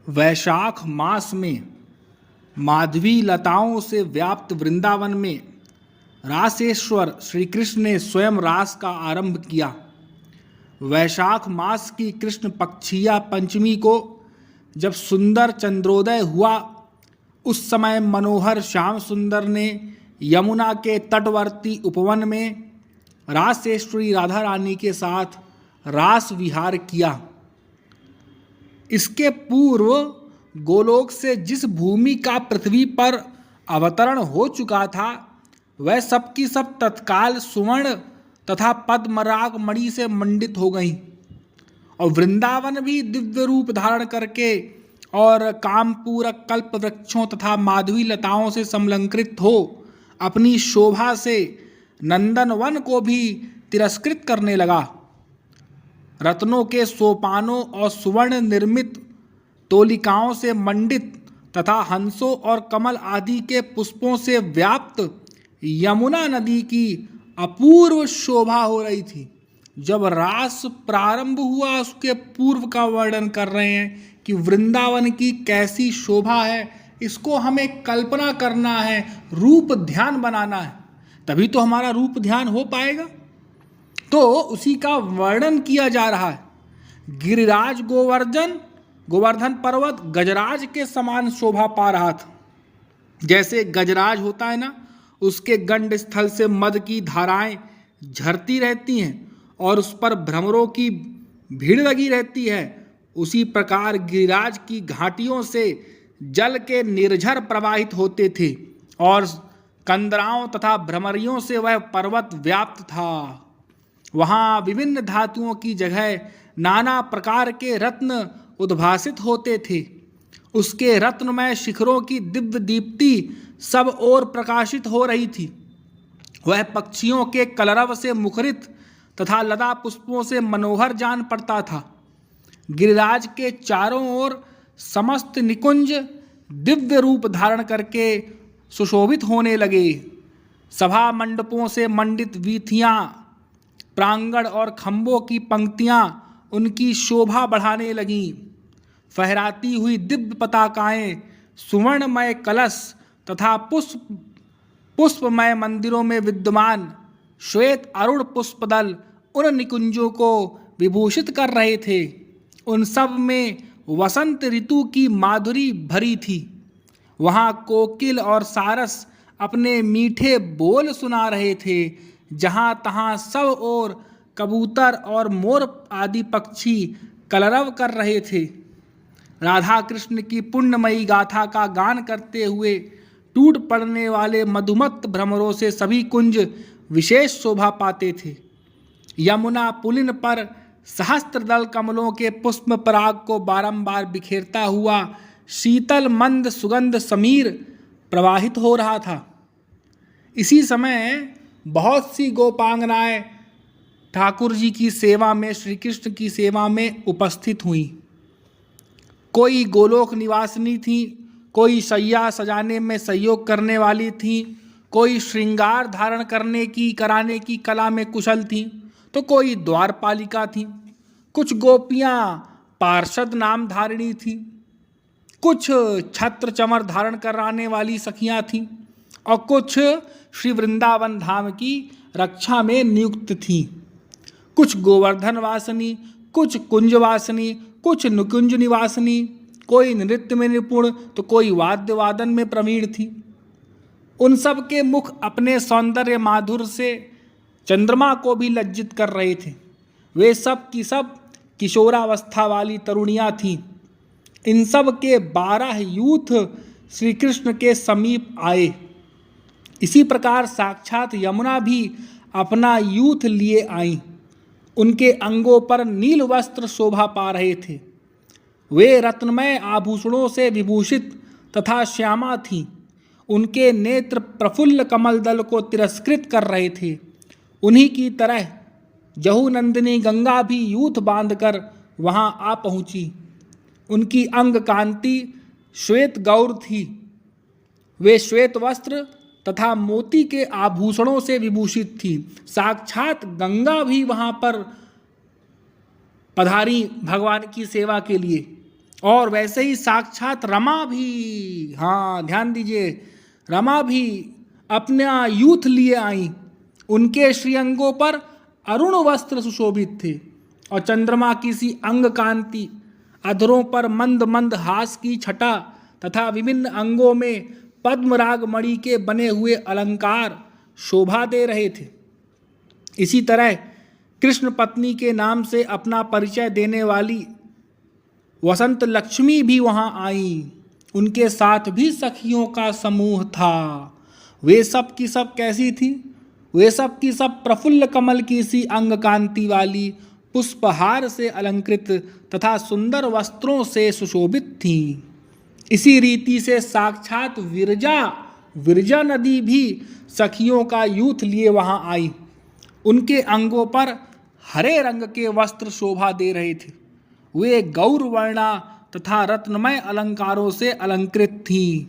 वैशाख मास में माधवी लताओं से व्याप्त वृंदावन में रासेश्वर श्री कृष्ण ने स्वयं रास का आरंभ किया। वैशाख मास की कृष्ण पक्षिया पंचमी को जब सुंदर चंद्रोदय हुआ, उस समय मनोहर श्याम सुंदर ने यमुना के तटवर्ती उपवन में रासेश्वरी राधा रानी के साथ रास विहार किया। इसके पूर्व गोलोक से जिस भूमि का पृथ्वी पर अवतरण हो चुका था, वह सब की सब तत्काल सुवर्ण तथा पद्मराग मणि से मंडित हो गई, और वृंदावन भी दिव्य रूप धारण करके और कामपूरक कल्प वृक्षों तथा माधवी लताओं से समलंकृत हो अपनी शोभा से नंदनवन को भी तिरस्कृत करने लगा। रत्नों के सोपानों और सुवर्ण निर्मित तोलिकाओं से मंडित तथा हंसों और कमल आदि के पुष्पों से व्याप्त यमुना नदी की अपूर्व शोभा हो रही थी। जब रास प्रारंभ हुआ, उसके पूर्व का वर्णन कर रहे हैं कि वृंदावन की कैसी शोभा है। इसको हमें कल्पना करना है, रूप ध्यान बनाना है, तभी तो हमारा रूप ध्यान हो पाएगा। तो उसी का वर्णन किया जा रहा है। गिरिराज गोवर्धन पर्वत गजराज के समान शोभा पा रहा था। जैसे गजराज होता है ना, उसके गंड स्थल से मद की धाराएं झरती रहती हैं और उस पर भ्रमरों की भीड़ लगी रहती है, उसी प्रकार गिरिराज की घाटियों से जल के निर्झर प्रवाहित होते थे और कंदराओं तथा भ्रमरियों से वह पर्वत व्याप्त था। वहाँ विभिन्न धातुओं की जगह नाना प्रकार के रत्न उद्भासित होते थे। उसके रत्नमय शिखरों की दिव्य दीप्ति सब ओर प्रकाशित हो रही थी। वह पक्षियों के कलरव से मुखरित तथा लता पुष्पों से मनोहर जान पड़ता था। गिरिराज के चारों ओर समस्त निकुंज दिव्य रूप धारण करके सुशोभित होने लगे। सभा मंडपों से मंडित वीथियां, प्रांगण और खंभों की पंक्तियां उनकी शोभा बढ़ाने लगीं। फहराती हुई दिव्य पताकाएं, सुवर्णमय कलश तथा पुष्पमय मंदिरों में विद्यमान श्वेत अरुण पुष्पदल उन निकुंजों को विभूषित कर रहे थे। उन सब में वसंत ऋतु की माधुरी भरी थी। वहाँ कोकिल और सारस अपने मीठे बोल सुना रहे थे। जहाँ तहाँ सब ओर कबूतर और मोर आदि पक्षी कलरव कर रहे थे। राधा कृष्ण की पुण्यमयी गाथा का गान करते हुए टूट पड़ने वाले मधुमत्त भ्रमरों से सभी कुंज विशेष शोभा पाते थे। यमुना पुलिन पर सहस्त्रदल कमलों के पुष्प पराग को बारंबार बिखेरता हुआ शीतल मंद सुगंध समीर प्रवाहित हो रहा था। इसी समय बहुत सी गोपांगनाएं ठाकुर जी की सेवा में, श्री कृष्ण की सेवा में उपस्थित हुई। कोई गोलोक निवासिनी थी, कोई शैया सजाने में सहयोग करने वाली थी, कोई श्रृंगार धारण कराने की कला में कुशल थी, तो कोई द्वारपालिका थी। कुछ गोपियां पार्षद नाम धारिणी थी, कुछ छत्र चमर धारण कराने वाली सखियां थीं, और कुछ श्री वृंदावन धाम की रक्षा में नियुक्त थीं। कुछ गोवर्धन वासिनी, कुछ कुंज वासिनी, कुछ नुकुंज निवासिनी, कोई नृत्य में निपुण तो कोई वाद्य वादन में प्रवीण थी। उन सब के मुख अपने सौंदर्य माधुर्य से चंद्रमा को भी लज्जित कर रहे थे। वे सब की सब किशोरावस्था वाली तरुणियां थीं। इन सब के 12 यूथ श्री कृष्ण के समीप आए। इसी प्रकार साक्षात यमुना भी अपना यूथ लिए आईं। उनके अंगों पर नील वस्त्र शोभा पा रहे थे। वे रत्नमय आभूषणों से विभूषित तथा श्यामा थीं। उनके नेत्र प्रफुल्ल कमल दल को तिरस्कृत कर रहे थे। उन्हीं की तरह जहुनंदिनी गंगा भी यूथ बांधकर वहां आ पहुंची। उनकी अंग कांति श्वेत गौर थी। वे श्वेत वस्त्र तथा मोती के आभूषणों से विभूषित थी। साक्षात गंगा भी वहाँ पर पधारी भगवान की सेवा के लिए। और वैसे ही साक्षात रमा भी, हाँ ध्यान दीजिए, रमा भी अपना यूथ लिए आई। उनके श्रीअंगों पर अरुण वस्त्र सुशोभित थे और चंद्रमा की सी अंग कांति, अधरों पर मंद मंद हास की छटा तथा विभिन्न अंगों में पद्मराग मणि के बने हुए अलंकार शोभा दे रहे थे। इसी तरह कृष्ण पत्नी के नाम से अपना परिचय देने वाली वसंत लक्ष्मी भी वहां आई। उनके साथ भी सखियों का समूह था। वे सब की सब कैसी थी? वे सब की सब प्रफुल्ल कमल की सी अंग कांति वाली, पुष्पहार से अलंकृत तथा सुंदर वस्त्रों से सुशोभित थीं। इसी रीति से साक्षात विरजा नदी भी सखियों का यूथ लिए वहां आई। उनके अंगों पर हरे रंग के वस्त्र शोभा दे रहे थे। वे गौरवर्णा तथा रत्नमय अलंकारों से अलंकृत थीं।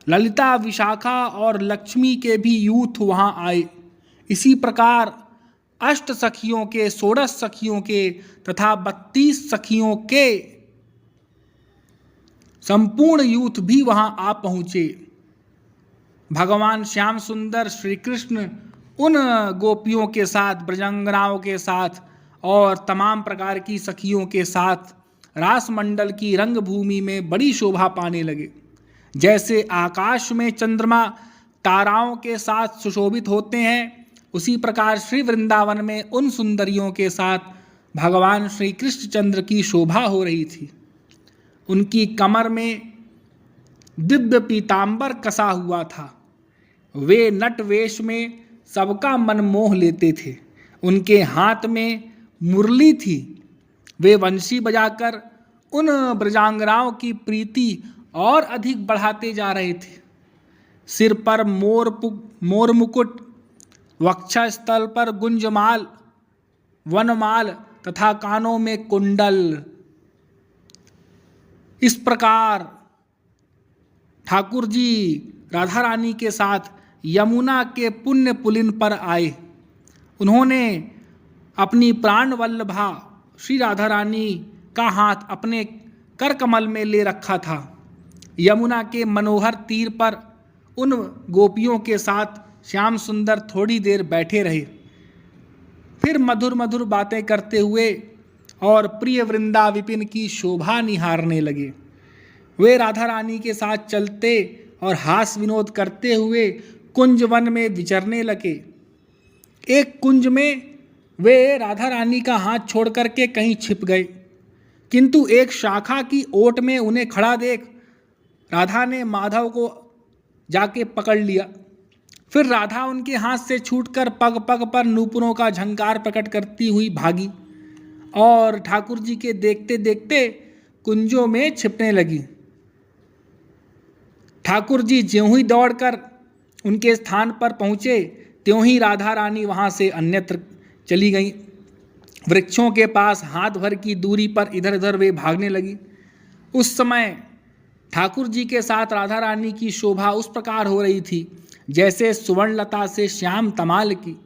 ललिता, विशाखा और लक्ष्मी के भी यूथ वहां आए। इसी प्रकार 8 सखियों के, 16 सखियों के तथा 32 सखियों के संपूर्ण यूथ भी वहां आ पहुंचे। भगवान श्याम सुंदर श्री कृष्ण उन गोपियों के साथ, ब्रजांगनाओं के साथ और तमाम प्रकार की सखियों के साथ रास मंडल की रंगभूमि में बड़ी शोभा पाने लगे। जैसे आकाश में चंद्रमा ताराओं के साथ सुशोभित होते हैं, उसी प्रकार श्री वृंदावन में उन सुंदरियों के साथ भगवान श्री कृष्णचंद्र की शोभा हो रही थी। उनकी कमर में दिव्य पीतांबर कसा हुआ था। वे नट वेश में सबका मन मोह लेते थे। उनके हाथ में मुरली थी। वे वंशी बजाकर उन ब्रजांगनाओं की प्रीति और अधिक बढ़ाते जा रहे थे। सिर पर मोर मुकुट, वक्षस्थल पर गुंजमाल, वनमाल तथा कानों में कुंडल। इस प्रकार ठाकुर जी राधा रानी के साथ यमुना के पुण्य पुलिन पर आए। उन्होंने अपनी प्राण वल्लभा श्री राधा रानी का हाथ अपने कर कमल में ले रखा था। यमुना के मनोहर तीर पर उन गोपियों के साथ श्याम सुंदर थोड़ी देर बैठे रहे। फिर मधुर मधुर बातें करते हुए और प्रिय वृंदा विपिन की शोभा निहारने लगे। वे राधा रानी के साथ चलते और हास विनोद करते हुए कुंज वन में विचरने लगे। एक कुंज में वे राधा रानी का हाथ छोड़ करके कहीं छिप गए, किंतु एक शाखा की ओट में उन्हें खड़ा देख राधा ने माधव को जाके पकड़ लिया। फिर राधा उनके हाथ से छूटकर पग पग पर नूपुरों का झंकार प्रकट करती हुई भागी और ठाकुर जी के देखते देखते कुंजों में छिपने लगी। ठाकुर जी ज्यों ही दौड़कर उनके स्थान पर पहुँचे, त्यों ही राधा रानी वहाँ से अन्यत्र चली गईं। वृक्षों के पास हाथ भर की दूरी पर इधर उधर वे भागने लगी। उस समय ठाकुर जी के साथ राधा रानी की शोभा उस प्रकार हो रही थी जैसे सुवर्णलता से श्याम तमाल की,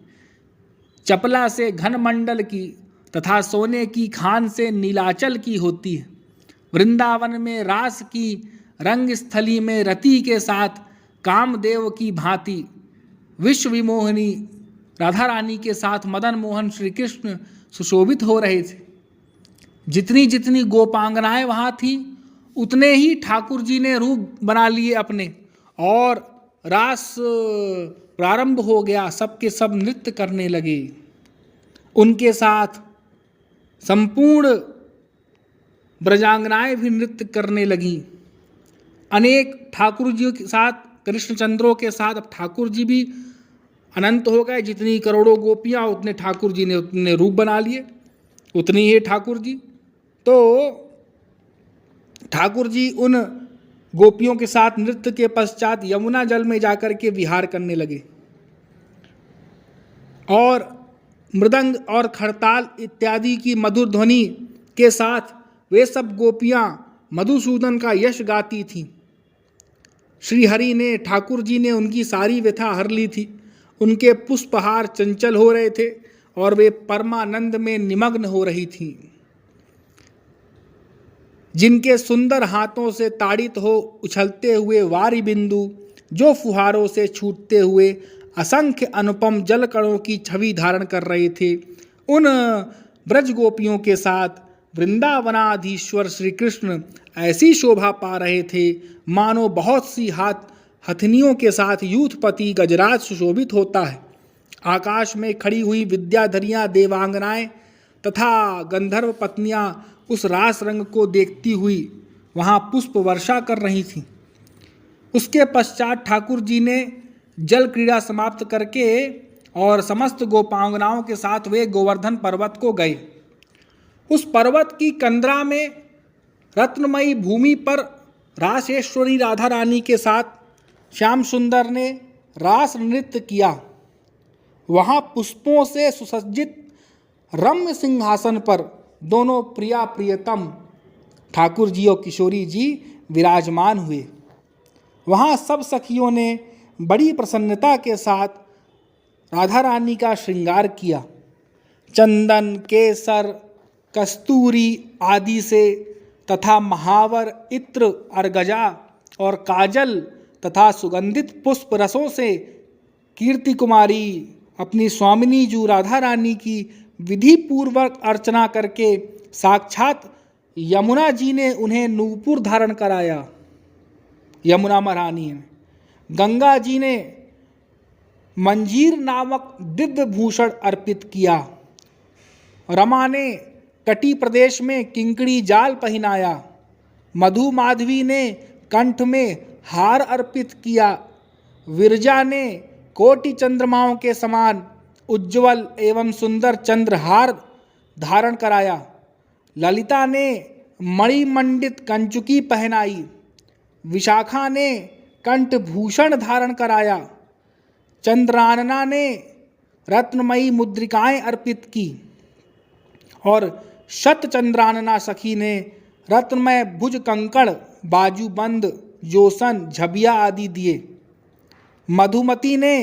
चपला से घन मंडल की तथा सोने की खान से नीलाचल की होती है। वृंदावन में रास की रंग स्थली में रति के साथ कामदेव की भांति विश्व विमोहिनी राधा रानी के साथ मदन मोहन श्री कृष्ण सुशोभित हो रहे थे। जितनी जितनी गोपांगनाएं वहाँ थीं, उतने ही ठाकुर जी ने रूप बना लिए अपने, और रास प्रारंभ हो गया। सबके सब नृत्य करने लगे। उनके साथ संपूर्ण ब्रजांगनाएं भी नृत्य करने लगीं। अनेक ठाकुर जी के साथ, कृष्णचंद्रों के साथ अब ठाकुर जी भी अनंत हो गए। जितनी करोड़ों गोपियाँ, उतने ठाकुर जी ने उतने रूप बना लिए, उतनी ही ठाकुर जी। तो ठाकुर जी उन गोपियों के साथ नृत्य के पश्चात यमुना जल में जाकर के विहार करने लगे और मृदंग और खड़ताल इत्यादि की मधुर ध्वनि के साथ वे सब गोपियाँ मधुसूदन का यश गाती थीं। श्री हरि ने, ठाकुर जी ने उनकी सारी व्यथा हर ली थी। उनके पुष्पहार चंचल हो रहे थे और वे परमानंद में निमग्न हो रही थीं। जिनके सुंदर हाथों से ताड़ित हो उछलते हुए वारी बिंदु, जो फुहारों से छूटते हुए असंख्य अनुपम जलकणों की छवि धारण कर रहे थे, उन ब्रज गोपियों के साथ वृंदावनाधीश्वर श्री कृष्ण ऐसी शोभा पा रहे थे मानो बहुत सी हथनियों के साथ यूथपति गजराज सुशोभित होता है। आकाश में खड़ी हुई विद्याधरियां देवांगनाएं तथा गंधर्व पत्नियां उस रास रंग को देखती हुई वहां पुष्प वर्षा कर रही थीं। उसके पश्चात ठाकुर जी ने जल क्रीड़ा समाप्त करके और समस्त गोपांगनाओं के साथ वे गोवर्धन पर्वत को गए। उस पर्वत की कंदरा में रत्नमयी भूमि पर रासेश्वरी राधा रानी के साथ श्याम सुंदर ने रास नृत्य किया। वहाँ पुष्पों से सुसज्जित रम्य सिंहासन पर दोनों प्रिया प्रियतम ठाकुर जी और किशोरी जी विराजमान हुए। वहाँ सब सखियों ने बड़ी प्रसन्नता के साथ राधा रानी का श्रृंगार किया। चंदन, केसर, कस्तूरी आदि से तथा महावर, इत्र, अर्गजा और काजल तथा सुगंधित पुष्प रसों से कीर्ति कुमारी अपनी स्वामिनी जू राधा रानी की विधि पूर्वक अर्चना करके साक्षात यमुना जी ने उन्हें नूपुर धारण कराया। यमुना महारानी ने, गंगा जी ने मंजीर नामक दिव्य भूषण अर्पित किया। रमा ने तटी प्रदेश में किंकड़ी जाल पहनाया। मधु माधवी ने कंठ में हार अर्पित किया। विरजा ने कोटि चंद्रमाओं के समान उज्ज्वल एवं सुंदर चंद्रहार धारण कराया। ललिता ने मणिमंडित कंचुकी पहनाई। विशाखा ने कंठभूषण धारण कराया। चंद्रानना ने रत्नमयी मुद्रिकाएं अर्पित की और शतचंद्रानना सखी ने रत्नमय भुज कंकड़, बाजूबंद, जोसन, झबिया आदि दिए। मधुमती ने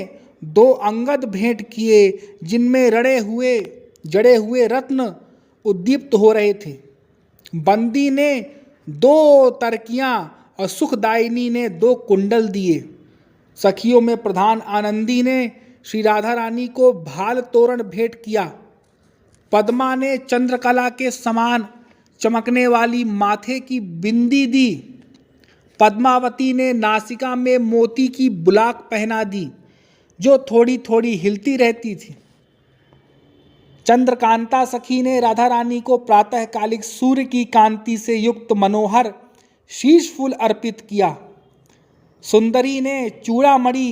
2 अंगद भेंट किए जिनमें जड़े हुए रत्न उद्दीप्त हो रहे थे। बंदी ने 2 तरकियां और सुखदायिनी ने 2 कुंडल दिए। सखियों में प्रधान आनंदी ने श्री राधा रानी को भाल तोरण भेंट किया। पद्मा ने चंद्रकला के समान चमकने वाली माथे की बिंदी दी। पद्मावती ने नासिका में मोती की बुलाक पहना दी जो थोड़ी थोड़ी हिलती रहती थी। चंद्रकांता सखी ने राधा रानी को प्रातःकालिक सूर्य की कांति से युक्त मनोहर शीश फूल अर्पित किया। सुंदरी ने चूड़ामणि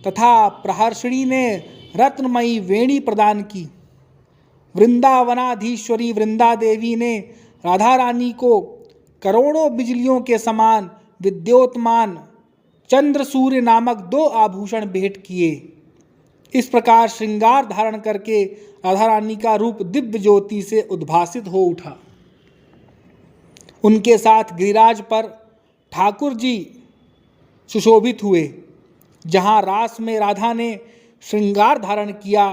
तथा प्रहर्षिणी ने रत्नमयी वेणी प्रदान की। वृंदावनाधीश्वरी वृंदा देवी ने राधा रानी को करोड़ों बिजलियों के समान विद्योतमान चंद्र सूर्य नामक 2 आभूषण भेंट किए। इस प्रकार श्रृंगार धारण करके राधा रानी का रूप दिव्य ज्योति से उद्भासित हो उठा। उनके साथ गिरिराज पर ठाकुर जी सुशोभित हुए। जहाँ रास में राधा ने श्रृंगार धारण किया,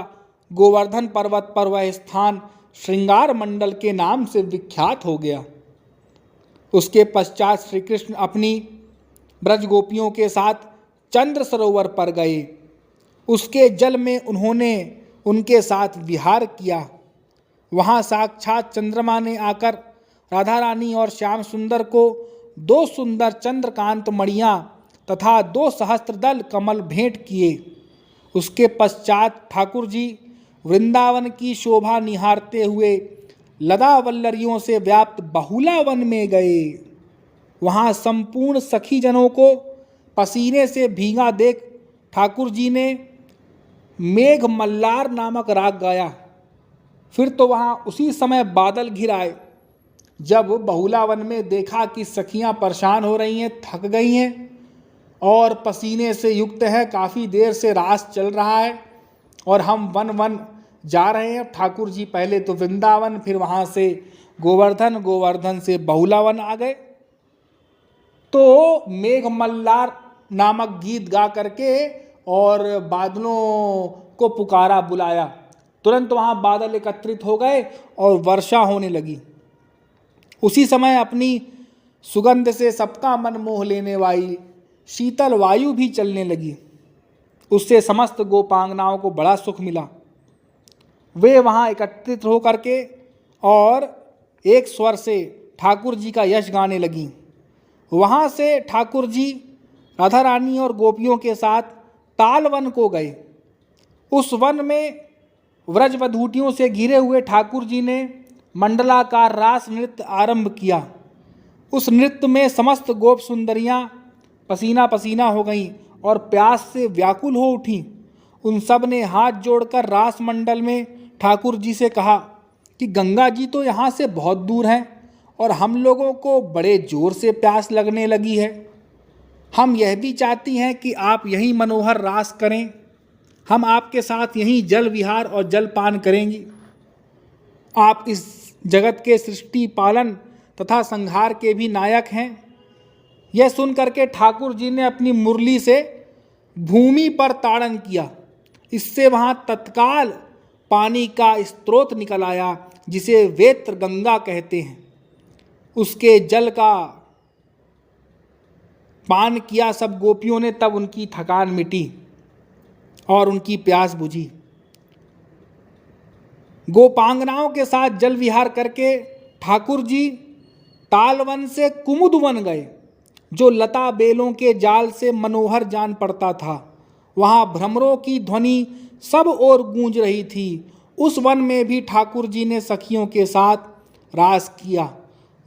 गोवर्धन पर्वत पर वह स्थान श्रृंगार मंडल के नाम से विख्यात हो गया। उसके पश्चात श्री कृष्ण अपनी ब्रज गोपियों के साथ चंद्र सरोवर पर गए। उसके जल में उन्होंने उनके साथ विहार किया। वहाँ साक्षात चंद्रमा ने आकर राधा रानी और श्याम सुंदर को 2 सुंदर चंद्रकांत मणियाँ तथा 2 सहस्त्रदल कमल भेंट किए। उसके पश्चात ठाकुर जी वृंदावन की शोभा निहारते हुए लता वल्लरियों से व्याप्त बहुला वन में गए। वहाँ संपूर्ण सखी जनों को पसीने से भीगा देख ठाकुर जी ने मेघ मल्लार नामक राग गाया। फिर तो वहाँ उसी समय बादल घिर आए। जब बहुला वन में देखा कि सखियाँ परेशान हो रही हैं, थक गई हैं और पसीने से युक्त है, काफ़ी देर से रास चल रहा है और हम वन जा रहे हैं। ठाकुर जी पहले तो वृंदावन, फिर वहाँ से गोवर्धन से बहुला वन आ गए। तो मेघ मल्लार नामक गीत गा करके और बादलों को पुकारा, बुलाया। तुरंत वहाँ बादल एकत्रित हो गए और वर्षा होने लगी। उसी समय अपनी सुगंध से सबका मन मोह लेने वाली शीतल वायु भी चलने लगी। उससे समस्त गोपांगनाओं को बड़ा सुख मिला। वे वहाँ एकत्रित होकर के और एक स्वर से ठाकुर जी का यश गाने लगीं। वहाँ से ठाकुर जी राधा रानी और गोपियों के साथ तालवन को गए। उस वन में व्रजवधूटियों से घिरे हुए ठाकुर जी ने मंडलाकार रास नृत्य आरंभ किया। उस नृत्य में समस्त गोप सुंदरियाँ पसीना पसीना हो गईं और प्यास से व्याकुल हो उठीं। उन सब ने हाथ जोड़कर रास मंडल में ठाकुर जी से कहा कि गंगा जी तो यहाँ से बहुत दूर हैं और हम लोगों को बड़े जोर से प्यास लगने लगी है। हम यह भी चाहती हैं कि आप यहीं मनोहर रास करें। हम आपके साथ यहीं जल विहार और जलपान करेंगी। आप इस जगत के सृष्टि पालन तथा संहार के भी नायक हैं। यह सुन करके ठाकुर जी ने अपनी मुरली से भूमि पर ताड़न किया। इससे वहाँ तत्काल पानी का स्रोत निकल आया, जिसे वेत्र गंगा कहते हैं। उसके जल का पान किया सब गोपियों ने, तब उनकी थकान मिटी और उनकी प्यास बुझी। गोपांगनाओं के साथ जल विहार करके ठाकुर जी तालवन से कुमुदवन गए, जो लता बेलों के जाल से मनोहर जान पड़ता था। वहाँ भ्रमरों की ध्वनि सब ओर गूंज रही थी। उस वन में भी ठाकुर जी ने सखियों के साथ रास किया।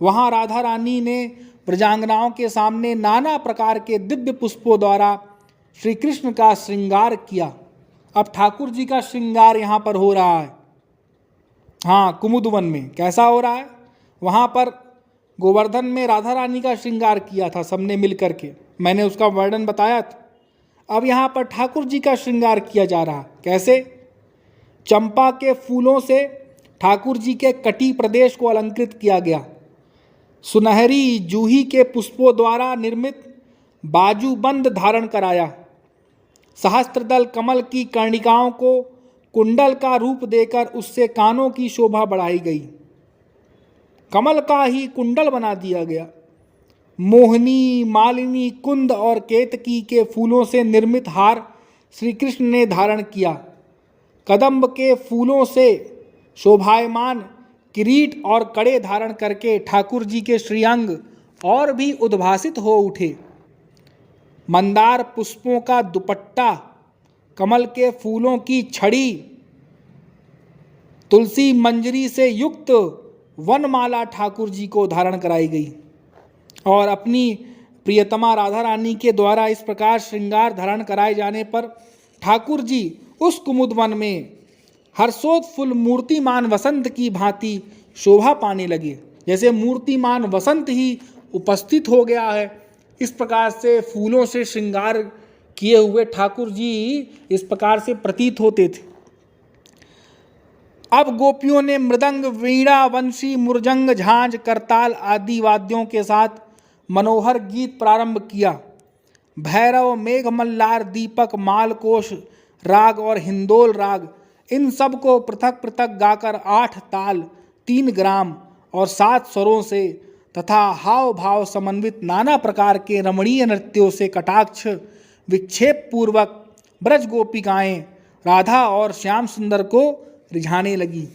वहाँ राधा रानी ने प्रजांगनाओं के सामने नाना प्रकार के दिव्य पुष्पों द्वारा श्री कृष्ण का श्रृंगार किया। अब ठाकुर जी का श्रृंगार यहाँ पर हो रहा है। हाँ, कुमुदवन में कैसा हो रहा है? वहाँ पर गोवर्धन में राधा रानी का श्रृंगार किया था सबने मिल करके, मैंने उसका वर्णन बताया था। अब यहाँ पर ठाकुर जी का श्रृंगार किया जा रहा। कैसे? चंपा के फूलों से ठाकुर जी के कटी प्रदेश को अलंकृत किया गया। सुनहरी जूही के पुष्पों द्वारा निर्मित बाजूबंद धारण कराया। सहस्त्रदल कमल की कर्णिकाओं को कुंडल का रूप देकर उससे कानों की शोभा बढ़ाई गई। कमल का ही कुंडल बना दिया गया। मोहिनी, मालिनी, कुंद और केतकी के फूलों से निर्मित हार श्री कृष्ण ने धारण किया। कदम्ब के फूलों से शोभायमान किरीट और कड़े धारण करके ठाकुर जी के श्रीअंग और भी उद्भासित हो उठे। मंदार पुष्पों का दुपट्टा, कमल के फूलों की छड़ी, तुलसी मंजरी से युक्त वनमाला ठाकुर जी को धारण कराई गई। और अपनी प्रियतमा राधा रानी के द्वारा इस प्रकार श्रृंगार धारण कराए जाने पर ठाकुर जी उस कुमुदवन में हर्षोत्फुल्ल मूर्तिमान वसंत की भांति शोभा पाने लगे। जैसे मूर्तिमान वसंत ही उपस्थित हो गया है, इस प्रकार से फूलों से श्रृंगार किए हुए ठाकुर जी इस प्रकार से प्रतीत होते थे। अब गोपियों ने मृदंग, वीणा, वंशी, मुरजंग, झांझ, करताल आदि वाद्यों के साथ मनोहर गीत प्रारंभ किया। भैरव, मेघमल्लार, दीपक, मालकोश राग और हिंदोल राग, इन सब को पृथक पृथक गाकर 8 ताल, 3 ग्राम और 7 स्वरों से तथा हाव भाव समन्वित नाना प्रकार के रमणीय नृत्यों से कटाक्ष विक्षेप पूर्वक ब्रज गोपिकाएं राधा और श्याम सुंदर को रिझाने लगी।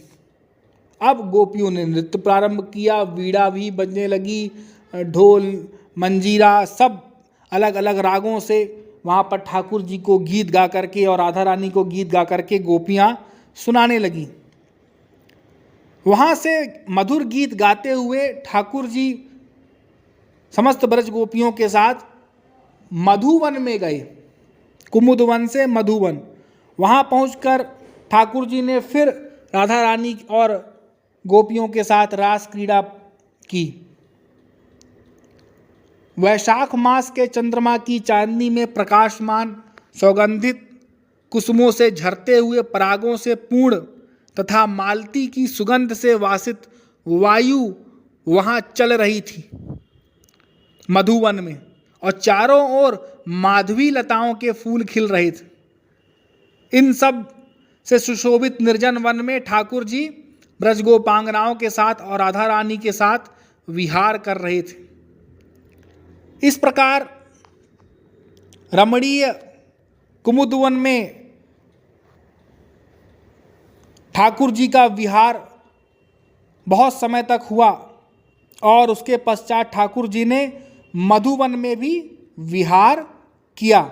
अब गोपियों ने नृत्य प्रारंभ किया। वीणा भी बजने लगी, ढोल, मंजीरा, सब अलग अलग रागों से वहाँ पर ठाकुर जी को गीत गा करके और राधा रानी को गीत गा करके गोपियाँ सुनाने लगी। वहाँ से मधुर गीत गाते हुए ठाकुर जी समस्त ब्रज गोपियों के साथ मधुवन में गए। कुमुदवन से मधुवन, वहाँ पहुंचकर ठाकुर जी ने फिर राधा रानी और गोपियों के साथ रास क्रीड़ा की। वैशाख मास के चंद्रमा की चांदनी में प्रकाशमान सौगंधित कुसुमों से झरते हुए परागों से पूर्ण तथा मालती की सुगंध से वासित वायु वहाँ चल रही थी मधुवन में, और चारों ओर माधवी लताओं के फूल खिल रहे थे। इन सब से सुशोभित निर्जन वन में ठाकुर जी ब्रजगोपांगनाओं के साथ और राधा रानी के साथ विहार कर रहे थे। इस प्रकार रमणीय कुमुदवन में ठाकुर जी का विहार बहुत समय तक हुआ और उसके पश्चात ठाकुर जी ने मधुवन में भी विहार किया।